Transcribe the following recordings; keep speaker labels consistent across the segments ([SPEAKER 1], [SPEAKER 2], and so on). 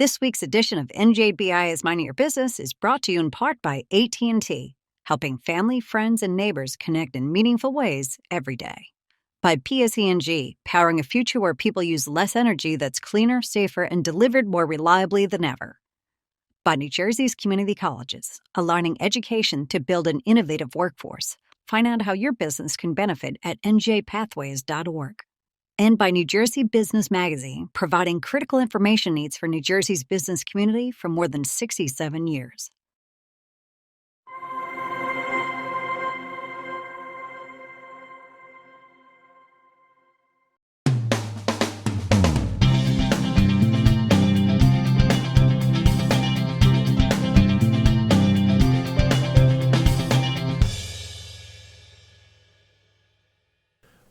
[SPEAKER 1] This week's edition of NJBIA is Minding Your Business is brought to you in part by AT&T, helping family, friends, and neighbors connect in meaningful ways every day. By PSE&G, powering a future where people use less energy that's cleaner, safer, and delivered more reliably than ever. By New Jersey's community colleges, aligning education to build an innovative workforce. Find out how your business can benefit at njpathways.org. And by New Jersey Business Magazine, providing critical information needs for New Jersey's business community for more than 67 years.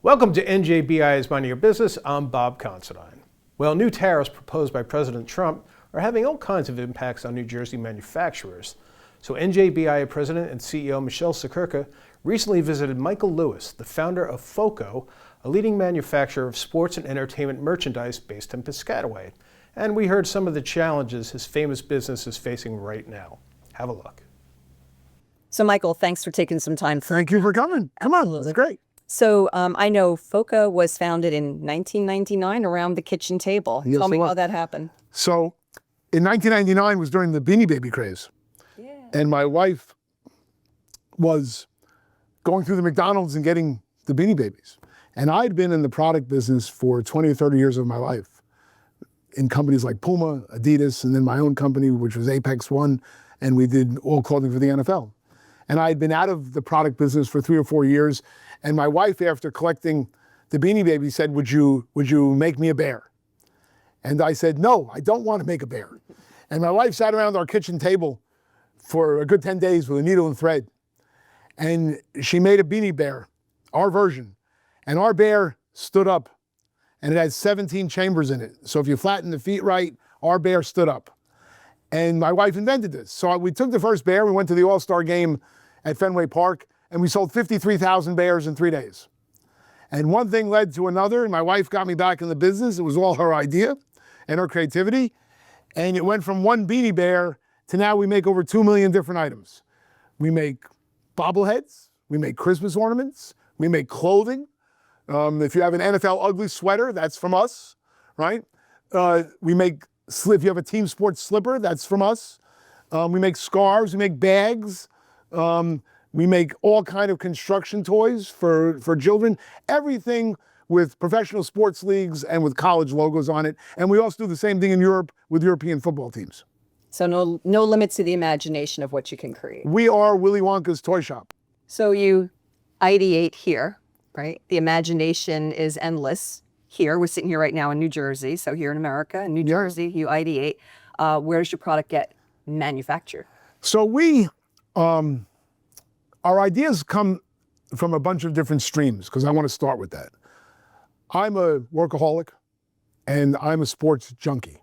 [SPEAKER 2] Welcome to NJBIA's Minding Your Business. I'm Bob Considine. Well, new tariffs proposed by President Trump are having all kinds of impacts on New Jersey manufacturers. So NJBIA President and CEO Michele Siekerka recently visited Michael Lewis, the founder of FOCO, a leading manufacturer of sports and entertainment merchandise based in Piscataway. And we heard some of the challenges his famous business is facing right now. Have a look.
[SPEAKER 3] So Michael, thanks for taking some time.
[SPEAKER 4] Thank you for coming. Come on, that's great.
[SPEAKER 3] So I know FOCO was founded in 1999 around the kitchen table.
[SPEAKER 4] Yes,
[SPEAKER 3] Tell me how that happened.
[SPEAKER 4] So in 1999 was during the Beanie Baby craze.
[SPEAKER 3] Yeah.
[SPEAKER 4] And my wife was going through the McDonald's and getting the Beanie Babies. And I'd been in the product business for 20 or 30 years of my life in companies like Puma, Adidas, and then my own company, which was Apex One, and we did all clothing for the NFL. And I had been out of the product business for 3 or 4 years. And my wife, after collecting the Beanie Baby, said, would you make me a bear? And I said, no, I don't want to make a bear. And my wife sat around our kitchen table for a good 10 days with a needle and thread. And she made a Beanie Bear, our version. And our bear stood up. And it had 17 chambers in it. So if you flatten the feet right, our bear stood up. And my wife invented this. So we took the first bear, we went to the All-Star game at Fenway Park, and we sold 53,000 bears in 3 days. And one thing led to another, and my wife got me back in the business. It was all her idea and her creativity. And it went from one Beanie Bear to now we make over 2 million different items. We make bobbleheads, we make Christmas ornaments, we make clothing. If you have an NFL ugly sweater, that's from us, right? We make, if you have a team sports slipper, that's from us. We make scarves, we make bags. We make all kind of construction toys for children, everything with professional sports leagues and with college logos on it. And we also do the same thing in Europe with European football teams.
[SPEAKER 3] So no limits to the imagination of what you can create.
[SPEAKER 4] We are Willy Wonka's toy shop.
[SPEAKER 3] So you ideate here, right? The imagination is endless. Here, we're sitting here right now in New Jersey. So here in America, in New Jersey, you ideate. Where does your product get manufactured?
[SPEAKER 4] So our ideas come from a bunch of different streams, because I want to start with that. I'm a workaholic, and I'm a sports junkie.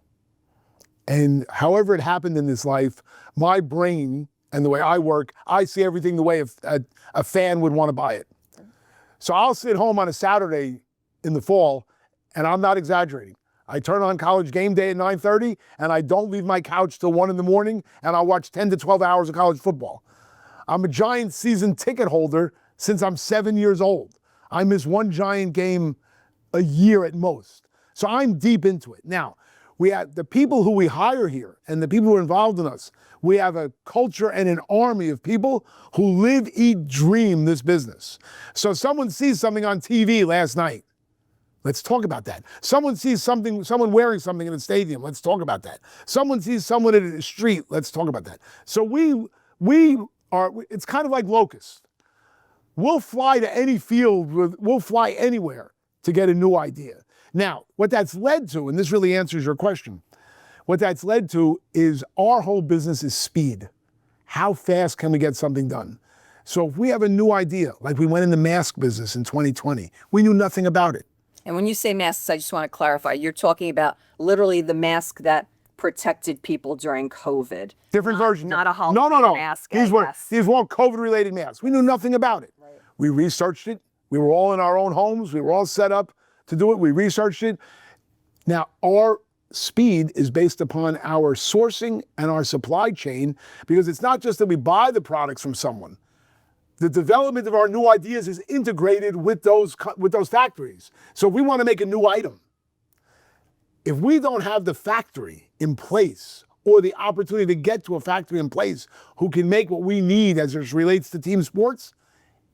[SPEAKER 4] And however it happened in this life, my brain and the way I work, I see everything the way a fan would want to buy it. So I'll sit home on a Saturday in the fall, and I'm not exaggerating. I turn on College Game Day at 9:30, and I don't leave my couch till 1 in the morning, and I'll watch 10 to 12 hours of college football. I'm a Giant season ticket holder since I'm 7 years old. I miss one Giant game a year at most. So I'm deep into it. Now, we have the people who we hire here and the people who are involved in us. We have a culture and an army of people who live, eat, dream this business. So someone sees something on TV last night. Let's talk about that. Someone sees someone wearing something in a stadium. Let's talk about that. Someone sees someone in the street. Let's talk about that. So it's kind of like locusts. We'll fly to any field, we'll fly anywhere to get a new idea. Now, what that's led to, and this really answers your question, what that's led to is our whole business is speed. How fast can we get something done? So if we have a new idea, like we went in the mask business in 2020, we knew nothing about it.
[SPEAKER 3] And when you say masks, I just want to clarify, you're talking about literally the mask that protected people during COVID.
[SPEAKER 4] Different version.
[SPEAKER 3] Not a Halloween mask.
[SPEAKER 4] These were COVID-related masks. We knew nothing about it. Right. We researched it. We were all in our own homes. We were all set up to do it. We researched it. Now, our speed is based upon our sourcing and our supply chain, because it's not just that we buy the products from someone. The development of our new ideas is integrated with those factories. So if we want to make a new item, if we don't have the factory in place or the opportunity to get to a factory in place who can make what we need as it relates to team sports,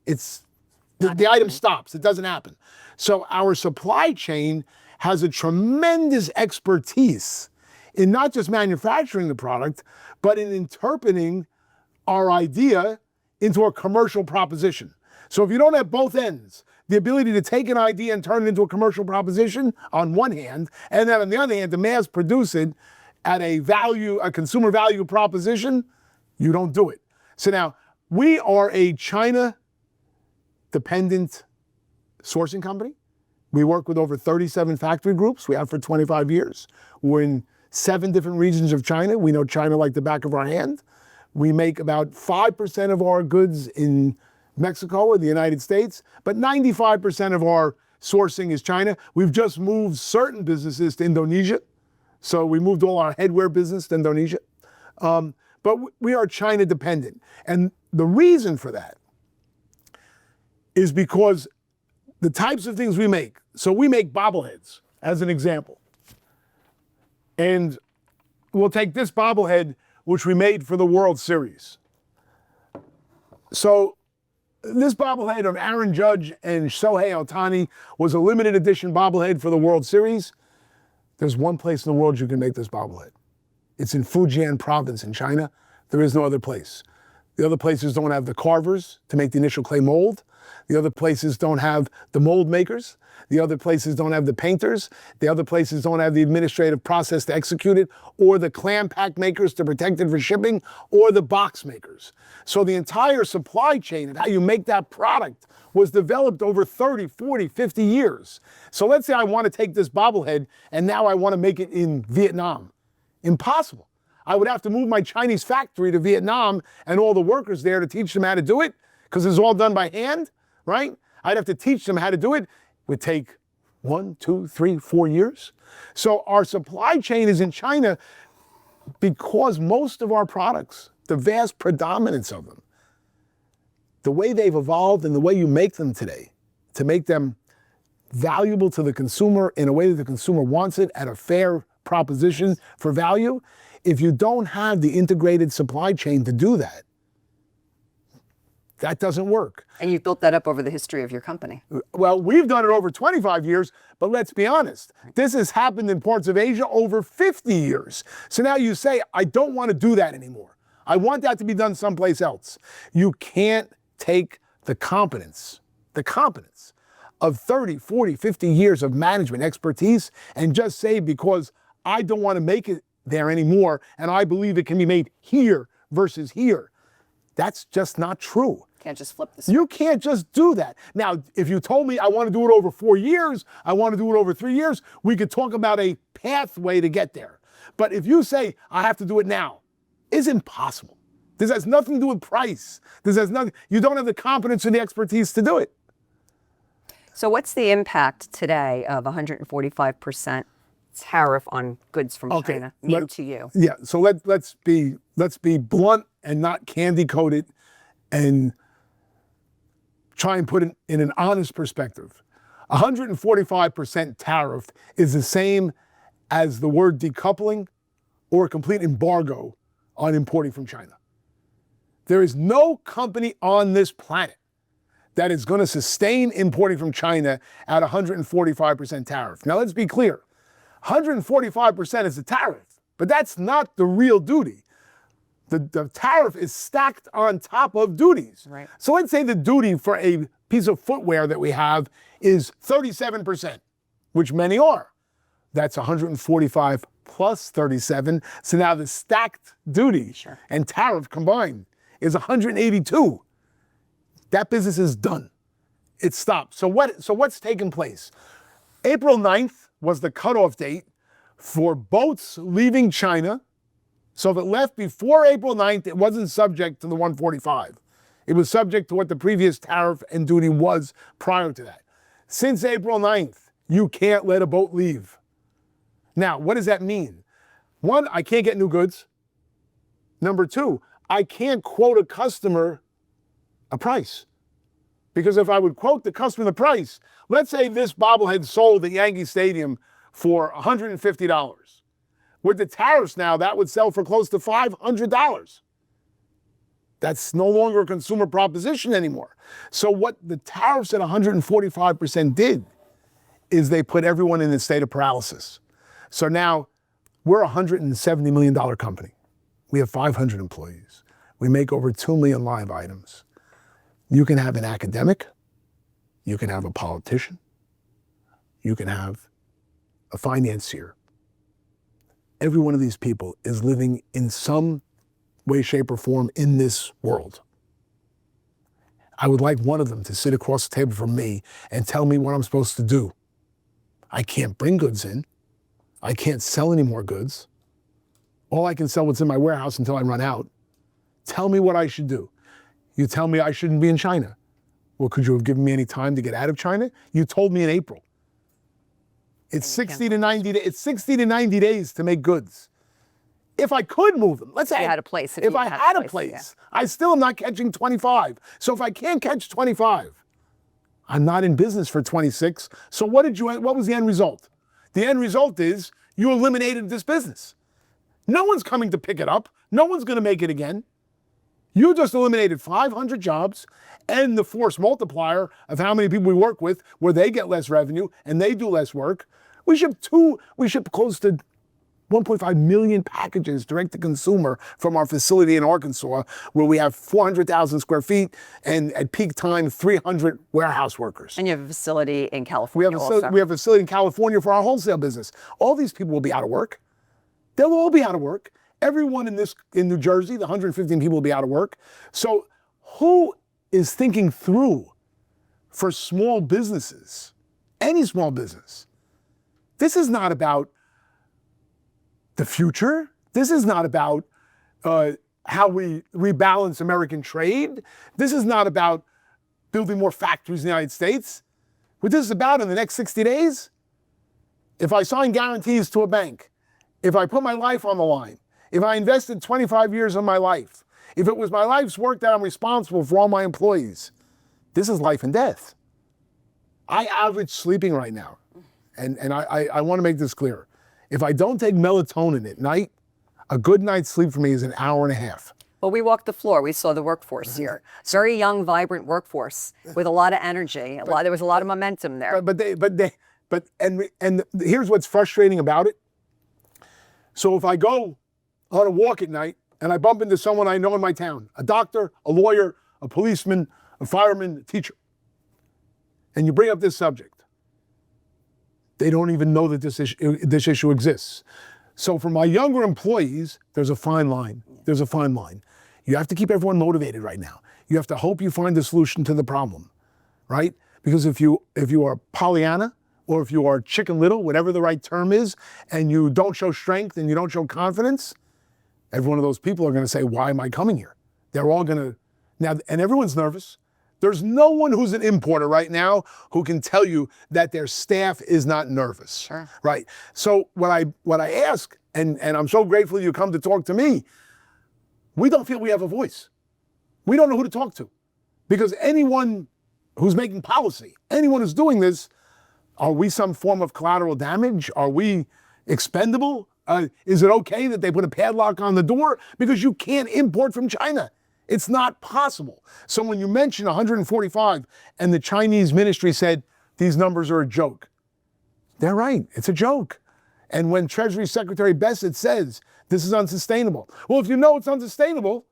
[SPEAKER 4] the item stops. It doesn't happen. So our supply chain has a tremendous expertise in not just manufacturing the product, but in interpreting our idea into a commercial proposition. So if you don't have both ends, the ability to take an idea and turn it into a commercial proposition on one hand, and then on the other hand, to mass produce it at a consumer value proposition, you don't do it. So now, we are a China-dependent sourcing company. We work with over 37 factory groups. We have for 25 years. We're in 7 different regions of China. We know China like the back of our hand. We make about 5% of our goods in Mexico or the United States, but 95% of our sourcing is China. We've just moved certain businesses to Indonesia. So we moved all our headwear business to Indonesia. But we are China dependent. And the reason for that is because the types of things we make. So we make bobbleheads, as an example. And we'll take this bobblehead, which we made for the World Series. So this bobblehead of Aaron Judge and Shohei Ohtani was a limited edition bobblehead for the World Series. There's one place in the world you can make this bobblehead. It's in Fujian province in China. There is no other place. The other places don't have the carvers to make the initial clay mold. The other places don't have the mold makers. The other places don't have the painters. The other places don't have the administrative process to execute it, or the clam pack makers to protect it for shipping, or the box makers. So the entire supply chain and how you make that product was developed over 30, 40, 50 years. So let's say I want to take this bobblehead and now I want to make it in Vietnam. Impossible. I would have to move my Chinese factory to Vietnam and all the workers there to teach them how to do it, because it's all done by hand, right? I'd have to teach them how to do it. It would take 1, 2, 3, 4 years. So our supply chain is in China because most of our products, the vast predominance of them, the way they've evolved and the way you make them today, to make them valuable to the consumer in a way that the consumer wants it at a fair proposition for value, if you don't have the integrated supply chain to do that, that doesn't work.
[SPEAKER 3] And you've built that up over the history of your company.
[SPEAKER 4] Well, we've done it over 25 years, but let's be honest. This has happened in parts of Asia over 50 years. So now you say, I don't want to do that anymore. I want that to be done someplace else. You can't take the competence of 30, 40, 50 years of management expertise and just say, because I don't want to make it there anymore and I believe it can be made here versus here. That's just not true.
[SPEAKER 3] Can't just flip this.
[SPEAKER 4] You can't just do that. Now, if you told me I want to do it over 4 years, I want to do it over 3 years, we could talk about a pathway to get there. But if you say, I have to do it now, it's impossible. This has nothing to do with price. You don't have the competence and the expertise to do it.
[SPEAKER 3] So what's the impact today of 145% tariff on goods from China mean to you?
[SPEAKER 4] Yeah, so let's be blunt and not candy coated and try and put it in an honest perspective. 145% tariff is the same as the word decoupling or a complete embargo on importing from China. There is no company on this planet that is going to sustain importing from China at 145% tariff. Now let's be clear. 145% is the tariff, but that's not the real duty. The tariff is stacked on top of duties.
[SPEAKER 3] Right.
[SPEAKER 4] So let's say the duty for a piece of footwear that we have is 37%, which many are. That's 145 plus 37. So now the stacked duty and tariff combined is 182. That business is done. It stopped. So what's taken place? April 9th was the cutoff date for boats leaving China. So if it left before April 9th, it wasn't subject to the 145. It was subject to what the previous tariff and duty was prior to that. Since April 9th, you can't let a boat leave. Now, what does that mean? One, I can't get new goods. Number two, I can't quote a customer a price. Because if I would quote the customer the price, let's say this bobblehead sold at Yankee Stadium for $150. With the tariffs now, that would sell for close to $500. That's no longer a consumer proposition anymore. So what the tariffs at 145% did is they put everyone in a state of paralysis. So now we're a $170 million company. We have 500 employees. We make over 2 million live items. You can have an academic, you can have a politician, you can have a financier. Every one of these people is living in some way, shape, or form in this world. I would like one of them to sit across the table from me and tell me what I'm supposed to do. I can't bring goods in. I can't sell any more goods. All I can sell what's in my warehouse until I run out. Tell me what I should do. You tell me I shouldn't be in China. Well, could you have given me any time to get out of China? You told me in April. It's 60 to 90 days to make goods. If I could move them, let's say
[SPEAKER 3] You had a place.
[SPEAKER 4] If I had a place, I still am not catching 25. So if I can't catch 25, I'm not in business for 26. So what was the end result? The end result is you eliminated this business. No one's coming to pick it up. No one's going to make it again. You just eliminated 500 jobs and the force multiplier of how many people we work with where they get less revenue and they do less work. We ship close to 1.5 million packages direct to consumer from our facility in Arkansas, where we have 400,000 square feet and at peak time, 300 warehouse workers.
[SPEAKER 3] And you have a facility in California
[SPEAKER 4] We have a facility in California for our wholesale business. All these people will be out of work. They'll all be out of work. Everyone in New Jersey, the 115 people will be out of work. So who is thinking through for small businesses, any small business? This is not about the future. This is not about how we rebalance American trade. This is not about building more factories in the United States. What this is about in the next 60 days, if I sign guarantees to a bank, if I put my life on the line, if I invested 25 years of my life, if it was my life's work that I'm responsible for all my employees, this is life and death. I average sleeping right now, and I want to make this clear. If I don't take melatonin at night, a good night's sleep for me is an hour and a half.
[SPEAKER 3] Well, we walked the floor. We saw the workforce here. Very young, vibrant workforce with a lot of energy. There was a lot of momentum there.
[SPEAKER 4] And here's what's frustrating about it. So if I go on a walk at night and I bump into someone I know in my town, a doctor, a lawyer, a policeman, a fireman, a teacher, and you bring up this subject, they don't even know that this issue exists. So for my younger employees, there's a fine line. There's a fine line. You have to keep everyone motivated right now. You have to hope you find a solution to the problem, right? Because if you are Pollyanna, or if you are Chicken Little, whatever the right term is, and you don't show strength and you don't show confidence, every one of those people are going to say, why am I coming here? They're all going to, now, and everyone's nervous. There's no one who's an importer right now who can tell you that their staff is not nervous.
[SPEAKER 3] Sure.
[SPEAKER 4] Right. So what I ask, and I'm so grateful you come to talk to me, we don't feel we have a voice. We don't know who to talk to. Because anyone who's making policy, anyone who's doing this, are we some form of collateral damage? Are we expendable? Is it okay that they put a padlock on the door? Because you can't import from China. It's not possible. So when you mention 145 and the Chinese ministry said, these numbers are a joke, they're right, it's a joke. And when Treasury Secretary Bessent says, this is unsustainable. Well, if you know it's unsustainable,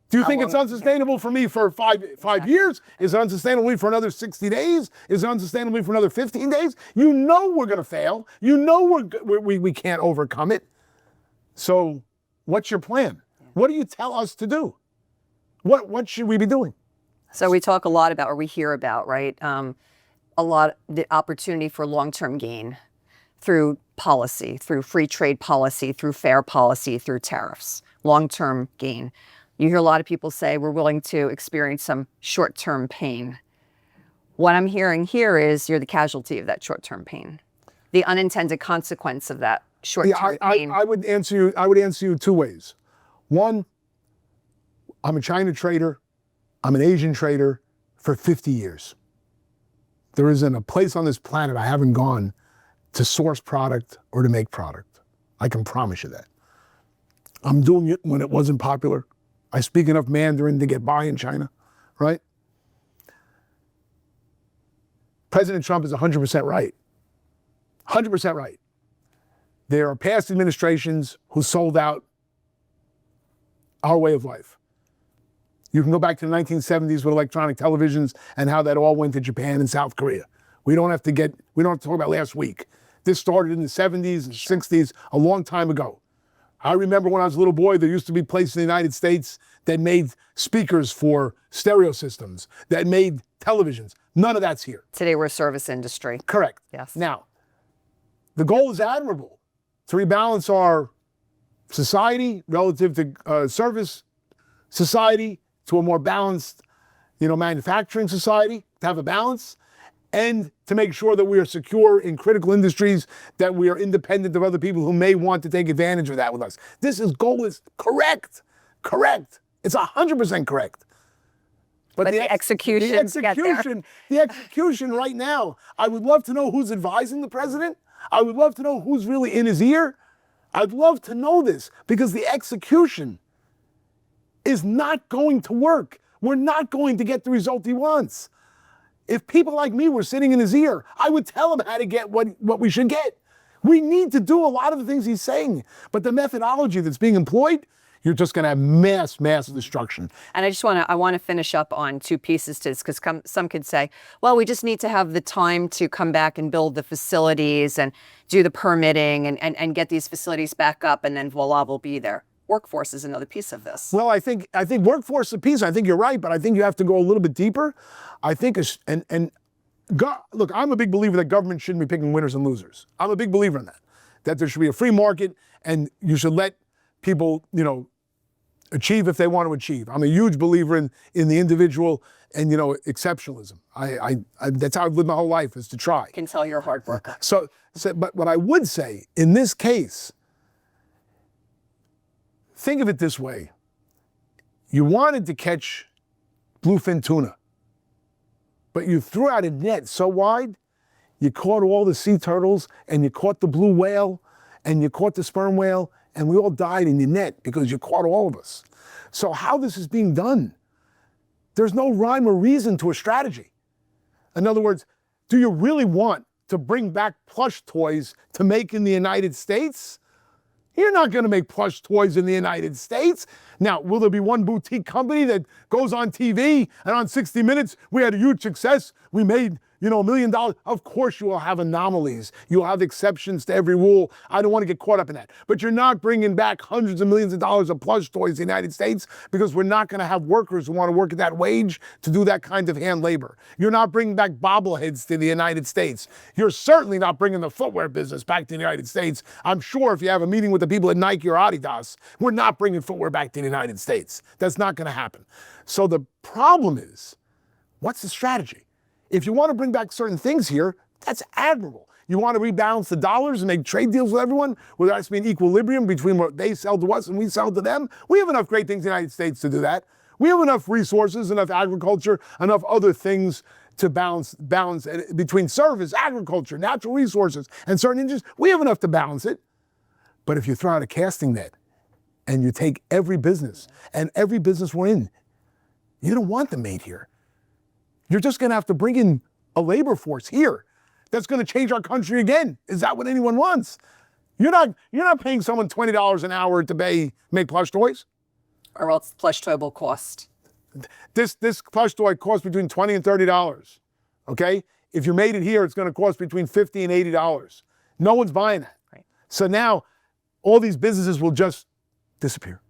[SPEAKER 4] do you think it's unsustainable for me for five years? Is it unsustainable for another 60 days? Is it unsustainable for another 15 days? You know we're going to fail. You know we can't overcome it. So what's your plan? What do you tell us to do? What should we be doing?
[SPEAKER 3] So we talk a lot about, or we hear about, right? A lot the opportunity for long-term gain through policy, through free trade policy, through fair policy, through tariffs, long-term gain. You hear a lot of people say we're willing to experience some short-term pain. What I'm hearing here is you're the casualty of that short-term pain. the unintended consequence of that short-term gain?
[SPEAKER 4] I would answer you two ways. One, I'm a China trader. I'm an Asian trader for 50 years. There isn't a place on this planet I haven't gone to source product or to make product. I can promise you that. I'm doing it when it wasn't popular. I speak enough Mandarin to get by in China, right? President Trump is 100% right. 100% right. There are past administrations who sold out our way of life. You can go back to the 1970s with electronic televisions and how that all went to Japan and South Korea. We don't have to talk about last week. This started in the 70s and 60s, a long time ago. I remember when I was a little boy, there used to be places in the United States that made speakers for stereo systems, that made televisions. None of that's here.
[SPEAKER 3] Today we're a service industry.
[SPEAKER 4] Correct.
[SPEAKER 3] Yes.
[SPEAKER 4] Now, the goal is admirable, to rebalance our society relative to service society to a more balanced, manufacturing society, to have a balance, and to make sure that we are secure in critical industries, that we are independent of other people who may want to take advantage of that with us. This goal is correct. Correct. It's 100% correct.
[SPEAKER 3] But the execution
[SPEAKER 4] right now, I would love to know who's advising the president. I would love to know who's really in his ear. I'd love to know this, because the execution is not going to work. We're not going to get the result he wants. If people like me were sitting in his ear, I would tell him how to get what we should get. We need to do a lot of the things he's saying, but the methodology that's being employed, you're just going to have mass destruction.
[SPEAKER 3] And I want to finish up on two pieces to this, because some could say, well, we just need to have the time to come back and build the facilities and do the permitting and get these facilities back up, and then voila, we'll be there. Workforce is another piece of this.
[SPEAKER 4] Well, I think workforce is a piece. I think you're right, but I think you have to go a little bit deeper. I think, look, I'm a big believer that government shouldn't be picking winners and losers. I'm a big believer in that. That there should be a free market, and you should let people, achieve if they want to achieve. I'm a huge believer in the individual and, exceptionalism. That's how I've lived my whole life, is to try.
[SPEAKER 3] I can tell you're a hard worker.
[SPEAKER 4] But what I would say in this case, think of it this way. You wanted to catch bluefin tuna, but you threw out a net so wide, you caught all the sea turtles, and you caught the blue whale, and you caught the sperm whale, and we all died in your net because you caught all of us. So how this is being done, there's no rhyme or reason to a strategy. In other words, do you really want to bring back plush toys to make in the United States? You're not going to make plush toys in the United States. Now, will there be one boutique company that goes on TV and on 60 Minutes, we had a huge success, we made, $1 million? Of course you will have anomalies. You'll have exceptions to every rule. I don't want to get caught up in that. But you're not bringing back hundreds of millions of dollars of plush toys in the United States, because we're not going to have workers who want to work at that wage to do that kind of hand labor. You're not bringing back bobbleheads to the United States. You're certainly not bringing the footwear business back to the United States. I'm sure if you have a meeting with the people at Nike or Adidas, we're not bringing footwear back to the United States. That's not going to happen. So the problem is, what's the strategy? If you want to bring back certain things here, that's admirable. You want to rebalance the dollars and make trade deals with everyone, where there has to be an equilibrium between what they sell to us and we sell to them. We have enough great things in the United States to do that. We have enough resources, enough agriculture, enough other things to balance between service, agriculture, natural resources, and certain industries. We have enough to balance it. But if you throw out a casting net and you take every business, and every business we're in, you don't want them made here. You're just going to have to bring in a labor force here that's going to change our country again. Is that what anyone wants? You're not paying someone $20 an hour to make plush toys.
[SPEAKER 3] Or else plush toy will cost.
[SPEAKER 4] This plush toy costs between $20 and $30. Okay? If you made it here, it's going to cost between $50 and $80. No one's buying that.
[SPEAKER 3] Right.
[SPEAKER 4] So now all these businesses will just disappear.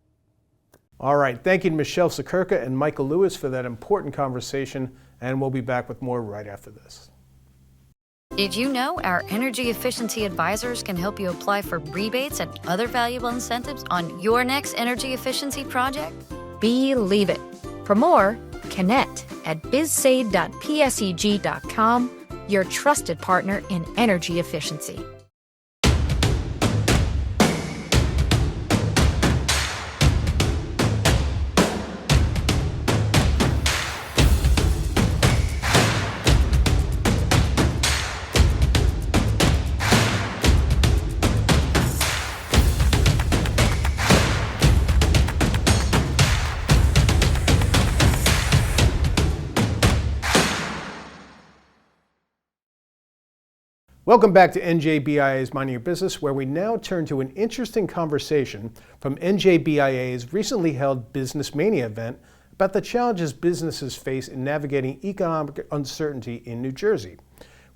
[SPEAKER 2] All right. Thank you to Michele Siekerka and Michael Lewis for that important conversation, and we'll be back with more right after this.
[SPEAKER 5] Did you know our energy efficiency advisors can help you apply for rebates and other valuable incentives on your next energy efficiency project? Believe it. For more, connect at bizsaid.pseg.com
[SPEAKER 6] your trusted partner in energy efficiency.
[SPEAKER 2] Welcome back to NJBIA's Minding Your Business, where we now turn to an interesting conversation from NJBIA's recently held Business Mania event about the challenges businesses face in navigating economic uncertainty in New Jersey.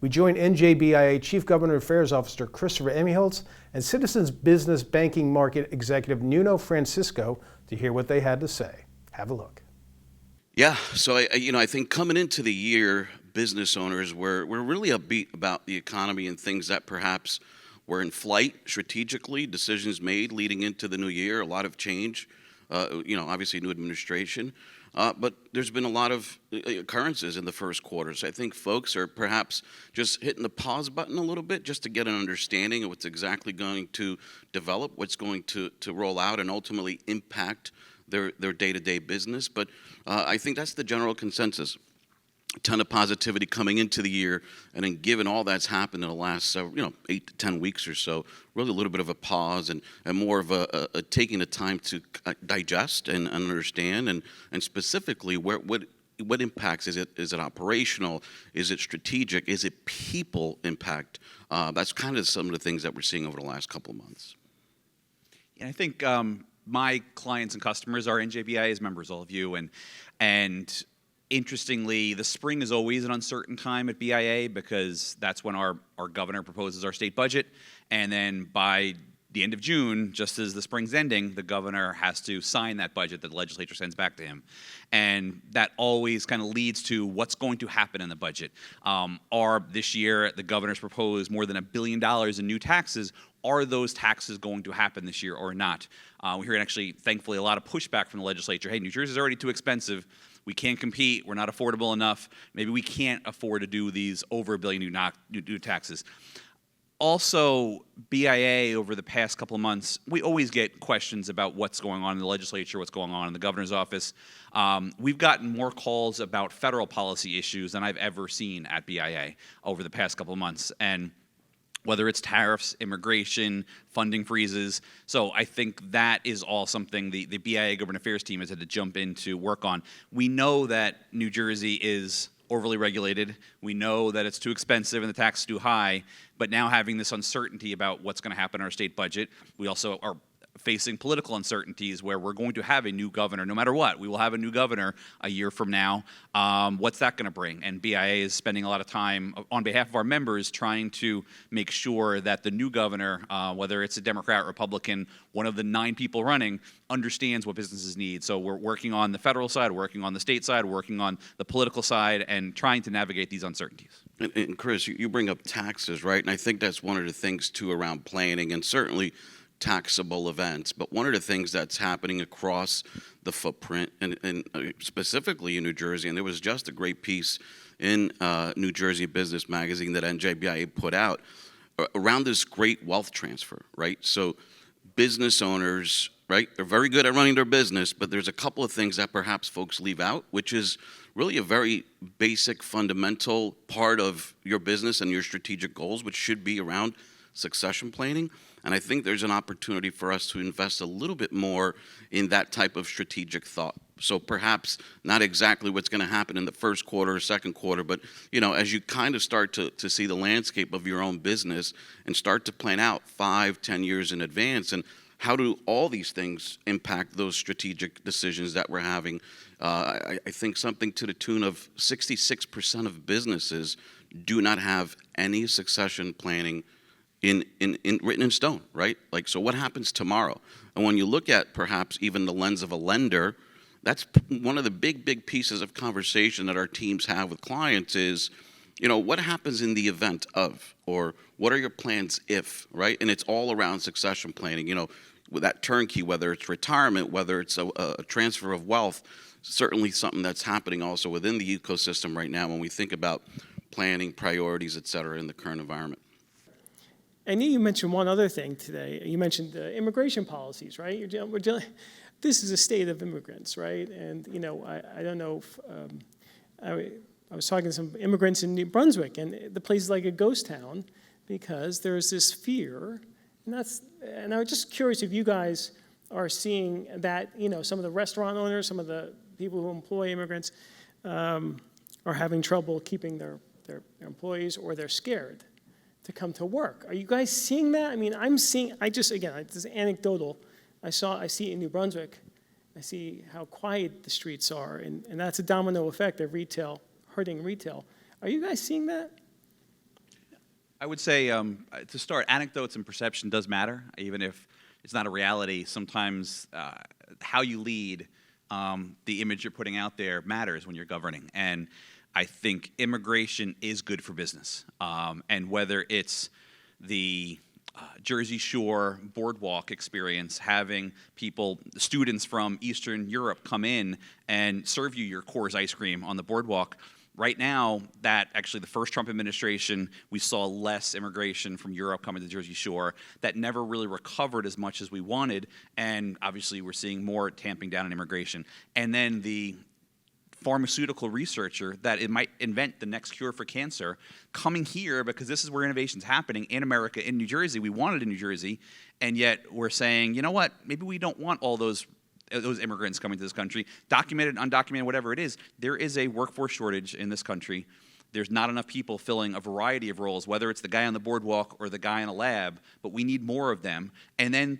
[SPEAKER 2] We join NJBIA Chief Government Affairs Officer Christopher Emigholz and Citizens Business Banking Market Executive Nuno Francisco to hear what they had to say. Have a look.
[SPEAKER 7] Yeah, so I think coming into the year, business owners were really upbeat about the economy and things that perhaps were in flight strategically, decisions made leading into the new year, a lot of change, obviously new administration. But there's been a lot of occurrences in the first quarter. So I think folks are perhaps just hitting the pause button a little bit just to get an understanding of what's exactly going to develop, what's going to roll out and ultimately impact their day-to-day business. But I think that's the general consensus. A ton of positivity coming into the year, and then given all that's happened in the last 8 to 10 weeks or so, really a little bit of a pause and more of a taking the time to digest and understand, and specifically what impacts. Is it operational? Is it strategic? Is it people impact? That's kind of some of the things that we're seeing over the last couple of months.
[SPEAKER 8] Yeah, I think my clients and customers are NJBIA's members, all of you, and interestingly, the spring is always an uncertain time at BIA because that's when our governor proposes our state budget, and then by the end of June, just as the spring's ending, the governor has to sign that budget that the legislature sends back to him. And that always kind of leads to what's going to happen in the budget. This year, the governor's proposed more than $1 billion in new taxes. Are those taxes going to happen this year or not? We're hearing actually, thankfully, a lot of pushback from the legislature. Hey, New Jersey's already too expensive. We can't compete. We're not affordable enough. Maybe we can't afford to do these over $1 billion new taxes. Also, BIA over the past couple of months, we always get questions about what's going on in the legislature, what's going on in the governor's office. We've gotten more calls about federal policy issues than I've ever seen at BIA over the past couple of months. And whether it's tariffs, immigration, funding freezes. So I think that is all something the BIA Government Affairs team has had to jump in to work on. We know that New Jersey is overly regulated. We know that it's too expensive and the tax is too high, but now having this uncertainty about what's going to happen in our state budget, we also are facing political uncertainties where we're going to have a new governor. No matter what, we will have a new governor a year from now. What's that going to bring? And BIA is spending a lot of time on behalf of our members trying to make sure that the new governor, whether it's a Democrat, Republican, one of the 9 people running, understands what businesses need. So we're working on the federal side, working on the state side, working on the political side, and trying to navigate these uncertainties.
[SPEAKER 7] And Chris, you bring up taxes, right? And I think that's one of the things, too, around planning, and certainly taxable events. But one of the things that's happening across the footprint, and specifically in New Jersey, and there was just a great piece in New Jersey Business Magazine that NJBIA put out around this great wealth transfer, right? So business owners, right, they're very good at running their business, but there's a couple of things that perhaps folks leave out, which is really a very basic, fundamental part of your business and your strategic goals, which should be around succession planning. And I think there's an opportunity for us to invest a little bit more in that type of strategic thought. So perhaps not exactly what's going to happen in the first quarter or second quarter, but as you kind of start to see the landscape of your own business and start to plan out 5-10 years in advance, and how do all these things impact those strategic decisions that we're having? I think something to the tune of 66% of businesses do not have any succession planning in written in stone, right? Like, so what happens tomorrow? And when you look at perhaps even the lens of a lender, that's one of the big pieces of conversation that our teams have with clients is, what happens in the event of, or what are your plans if, right? And it's all around succession planning, with that turnkey, whether it's retirement, whether it's a transfer of wealth, certainly something that's happening also within the ecosystem right now when we think about planning, priorities, et cetera, in the current environment.
[SPEAKER 9] And you mentioned one other thing today. You mentioned the immigration policies, right? This is a state of immigrants, right? And I don't know if I was talking to some immigrants in New Brunswick, and the place is like a ghost town because there's this fear, and I was just curious if you guys are seeing that. Some of the restaurant owners, some of the people who employ immigrants, are having trouble keeping their employees, or they're scared to come to work. Are you guys seeing that? I mean, this is anecdotal. I see it in New Brunswick. I see how quiet the streets are, and that's a domino effect of retail, hurting retail. Are you guys seeing that?
[SPEAKER 8] I would say, to start, anecdotes and perception does matter, even if it's not a reality. Sometimes how you lead, the image you're putting out there matters when you're governing. And I think immigration is good for business. And whether it's the Jersey Shore boardwalk experience, having students from Eastern Europe come in and serve you your Coors ice cream on the boardwalk. Right now, that actually the first Trump administration, we saw less immigration from Europe coming to Jersey Shore. That never really recovered as much as we wanted, and obviously we're seeing more tamping down on immigration. And then the pharmaceutical researcher that it might invent the next cure for cancer coming here, because this is where innovation's happening in America, in New Jersey. We want it in New Jersey, and yet we're saying, you know what, maybe we don't want all those immigrants coming to this country, documented, undocumented, whatever it is. There is a workforce shortage in this country. There's not enough people filling a variety of roles, whether it's the guy on the boardwalk or the guy in a lab, but we need more of them. And then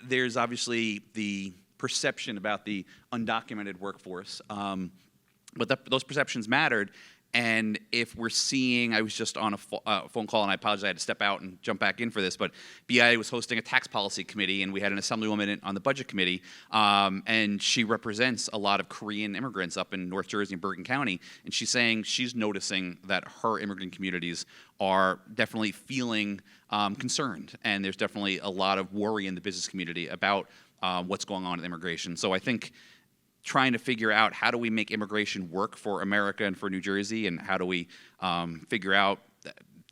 [SPEAKER 8] there's obviously the perception about the undocumented workforce. But those perceptions mattered. And if we're seeing, I was just on a phone call, and I apologize, I had to step out and jump back in for this, but BIA was hosting a tax policy committee, and we had an assemblywoman on the budget committee, and she represents a lot of Korean immigrants up in North Jersey and Bergen County, and she's saying she's noticing that her immigrant communities are definitely feeling concerned, and there's definitely a lot of worry in the business community about what's going on with immigration. So I think trying to figure out how do we make immigration work for America and for New Jersey, and how do we figure out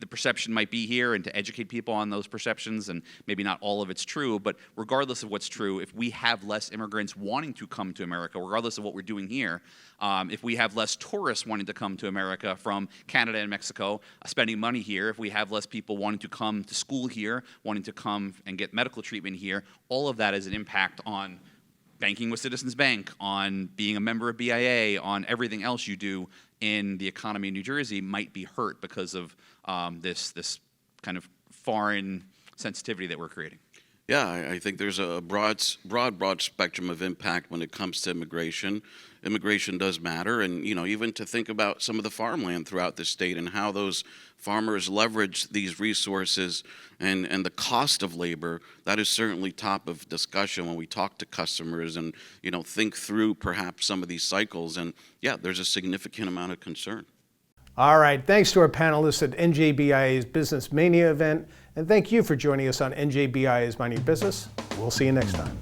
[SPEAKER 8] the perception might be here, and to educate people on those perceptions, and maybe not all of it's true, but regardless of what's true, if we have less immigrants wanting to come to America, regardless of what we're doing here, if we have less tourists wanting to come to America from Canada and Mexico, spending money here, if we have less people wanting to come to school here, wanting to come and get medical treatment here, all of that has an impact on banking with Citizens Bank, on being a member of BIA, on everything else you do in the economy in New Jersey might be hurt because of this kind of foreign sensitivity that we're creating.
[SPEAKER 7] Yeah, I think there's a broad spectrum of impact when it comes to immigration. Immigration does matter, and even to think about some of the farmland throughout the state and how those farmers leverage these resources and the cost of labor, that is certainly top of discussion when we talk to customers and think through perhaps some of these cycles. And yeah, there's a significant amount of concern.
[SPEAKER 2] All right, thanks to our panelists at NJBIA's Business Mania event, and thank you for joining us on NJBIA's Mind Your Business. We'll see you next time.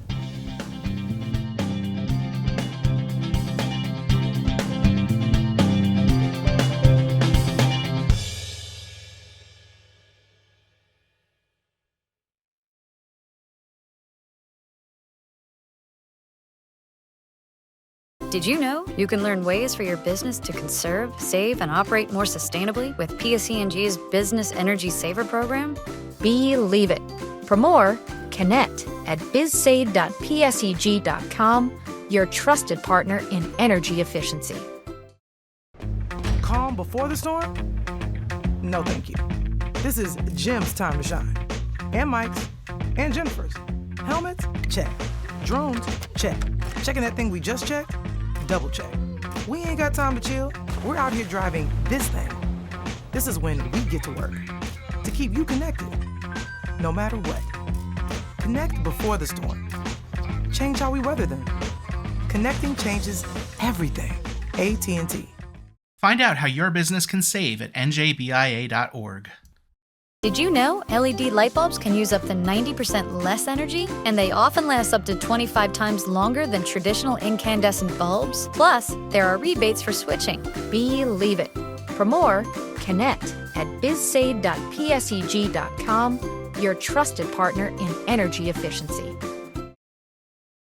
[SPEAKER 5] Did you know you can learn ways for your business to conserve, save, and operate more sustainably with PSE&G's Business Energy Saver program?
[SPEAKER 6] Believe it. For more, connect at bizsave.pseg.com, your trusted partner in energy efficiency.
[SPEAKER 10] Calm before the storm? No, thank you. This is Jim's time to shine. And Mike's. And Jennifer's. Helmets? Check. Drones? Check. Checking that thing we just checked? Double check. We ain't got time to chill. We're out here driving this thing. This is when we get to work. To keep you connected. No matter what. Connect before the storm. Change how we weather them. Connecting changes everything. AT&T.
[SPEAKER 11] Find out how your business can save at njbia.org.
[SPEAKER 5] Did you know LED light bulbs can use up to 90% less energy? And they often last up to 25 times longer than traditional incandescent bulbs? Plus, there are rebates for switching. Believe it.
[SPEAKER 6] For more, connect at bizsave.pseg.com, your trusted partner in energy efficiency.